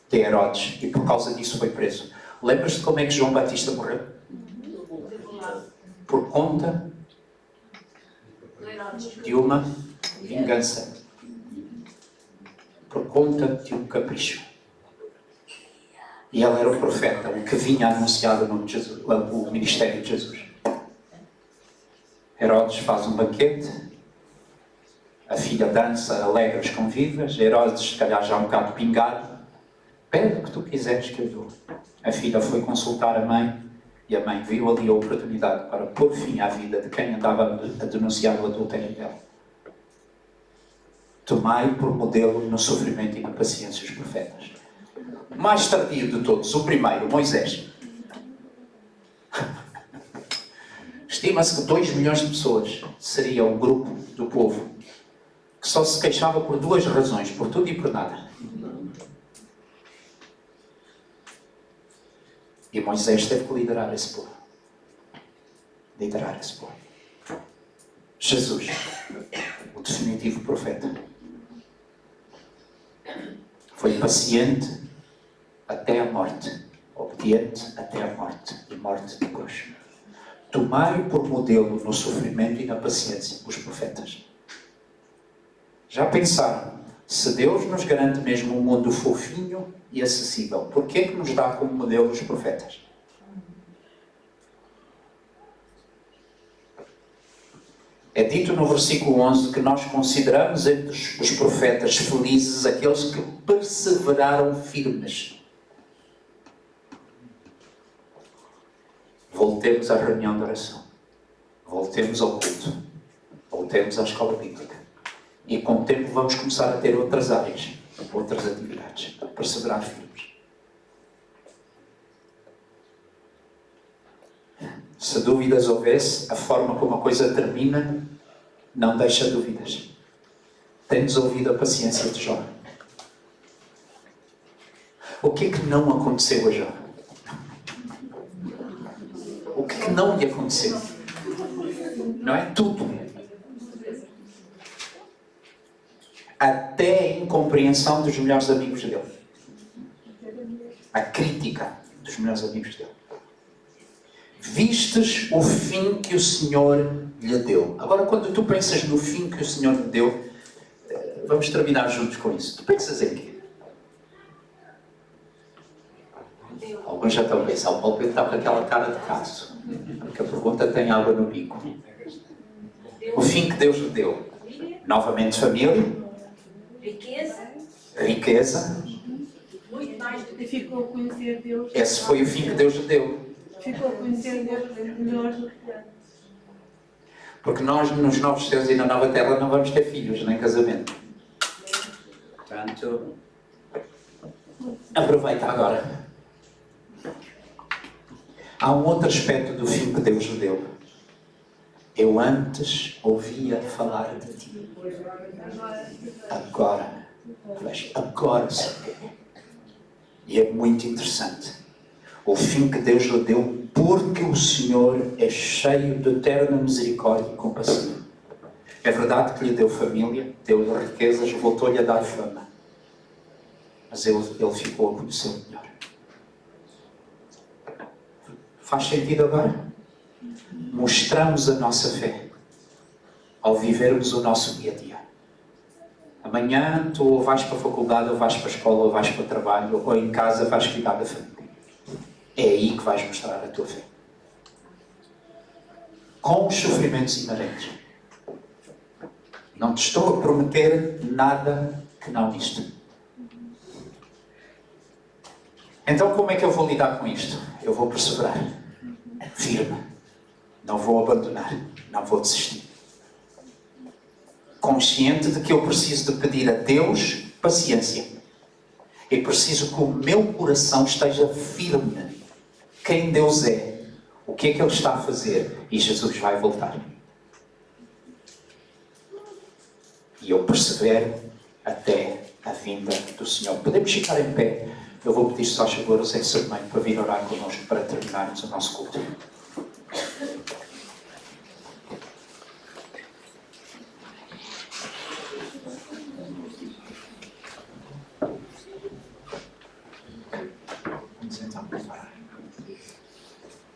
de Herodes e por causa disso foi preso. Lembras-te como é que João Batista morreu? Por conta de uma vingança. Por conta de um capricho. E ele era o profeta, o que vinha anunciado o ministério de Jesus. Herodes faz um banquete, a filha dança, alegra os convivas, Herodes, se calhar já um bocado pingado, pede o que tu quiseres que eu dou. A filha foi consultar a mãe, e a mãe viu ali a oportunidade para pôr fim à vida de quem andava a denunciar o adultério dela. Tomai por modelo no sofrimento e na paciência os profetas. mais tardio de todos, o primeiro, Moisés. Estima-se que 2 milhões de pessoas seria o grupo do povo que só se queixava por 2 razões, por tudo e por nada. E Moisés teve que liderar esse povo. Liderar esse povo. Jesus, o definitivo profeta, foi paciente até a morte, obediente até a morte e morte de cruz. Tomai por modelo no sofrimento e na paciência os profetas. Já pensaram, se Deus nos garante mesmo um mundo fofinho e acessível, por que é que nos dá como modelo os profetas? É dito no versículo 11 que nós consideramos entre os profetas felizes aqueles que perseveraram firmes. Voltemos à reunião de oração. Voltemos ao culto. Voltemos à escola bíblica. E com o tempo vamos começar a ter outras áreas, outras atividades, a perseverar firmes. Se dúvidas houvesse, a forma como a coisa termina não deixa dúvidas. Tendes ouvido a paciência de Jó. O que é que não aconteceu a Jó? O que é que não lhe aconteceu? Não é tudo. Até a incompreensão dos melhores amigos dele. A crítica dos melhores amigos dele. Vistes o fim que o Senhor lhe deu. Agora, quando tu pensas no fim que o Senhor lhe deu, vamos terminar juntos com isso. Tu pensas em quê? Alguns já estão a pensar, o Paulo Pedro está com aquela cara de caso. Porque a pergunta tem água no bico. O fim que Deus lhe deu. Novamente família. Riqueza. Muito mais do que ficou a conhecer Deus. Esse foi o fim que Deus lhe deu. Ficou a conhecer Deus melhor do que antes. Porque nós, nos novos céus e na nova terra, não vamos ter filhos, nem casamento. Portanto, aproveita agora. Há um outro aspecto do fim que Deus lhe deu. Eu antes ouvia falar de ti. Agora sei. E é muito interessante. O fim que Deus lhe deu, porque o Senhor é cheio de eterna misericórdia e compaixão. É verdade que lhe deu família, deu-lhe riquezas, voltou-lhe a dar fama. Mas ele ficou a conhecer melhor. Faz sentido agora? Mostramos a nossa fé ao vivermos o nosso dia-a-dia. Amanhã tu ou vais para a faculdade, ou vais para a escola, ou vais para o trabalho, ou em casa vais cuidar da família. É aí que vais mostrar a tua fé. Com os sofrimentos inerentes. Não te estou a prometer nada que não isto. Então como é que eu vou lidar com isto? Eu vou perseverar. Firme. Não vou abandonar. Não vou desistir. Consciente de que eu preciso de pedir a Deus paciência. E preciso que o meu coração esteja firme. Quem Deus é. O que é que Ele está a fazer. E Jesus vai voltar. E eu persevero até a vinda do Senhor. Podemos ficar em pé. Eu vou pedir só favor ao Zé Sermães para vir orar connosco para terminarmos o nosso culto.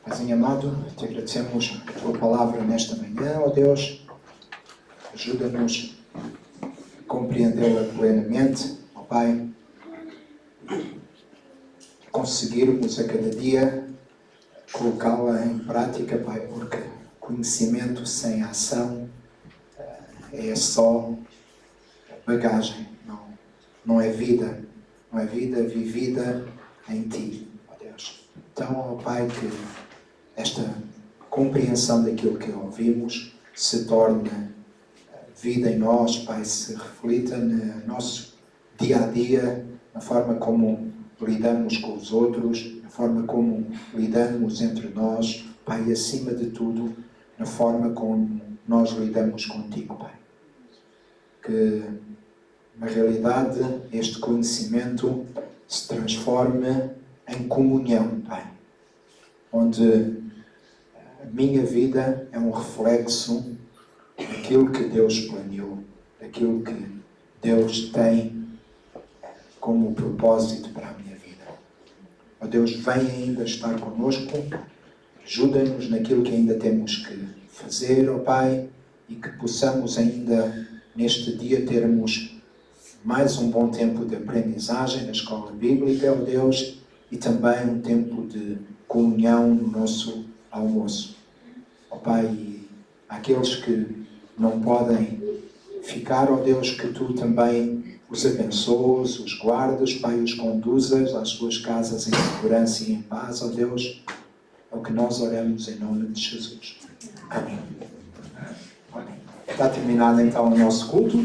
Paizinho amado, te agradecemos a tua palavra nesta manhã, ó Deus. Ajuda-nos a compreendê-la plenamente, ó Pai. Conseguirmos a cada dia colocá-la em prática, Pai, porque conhecimento sem ação é só bagagem, não é vida. Não é vida vivida em Ti, ó Deus. Então, ó Pai, que esta compreensão daquilo que ouvimos se torne vida em nós, Pai, se reflita no nosso dia a dia, na forma como lidamos com os outros, na forma como lidamos entre nós, Pai, e acima de tudo, na forma como nós lidamos contigo, Pai. Que, na realidade, este conhecimento se transforme em comunhão, Pai. Onde a minha vida é um reflexo daquilo que Deus planeou, daquilo que Deus tem como propósito para a minha vida. Ó Deus, vem ainda estar connosco, ajuda-nos naquilo que ainda temos que fazer, ó Pai, e que possamos ainda neste dia termos mais um bom tempo de aprendizagem na escola bíblica, ó Deus, e também um tempo de comunhão no nosso almoço. Ó Pai, e aqueles que não podem ficar, ó Deus, que Tu também os abençoes, os guardas, Pai, os conduzas às suas casas em segurança e em paz, ó Deus. É o que nós oramos em nome de Jesus. Amém. Está terminado então o nosso culto.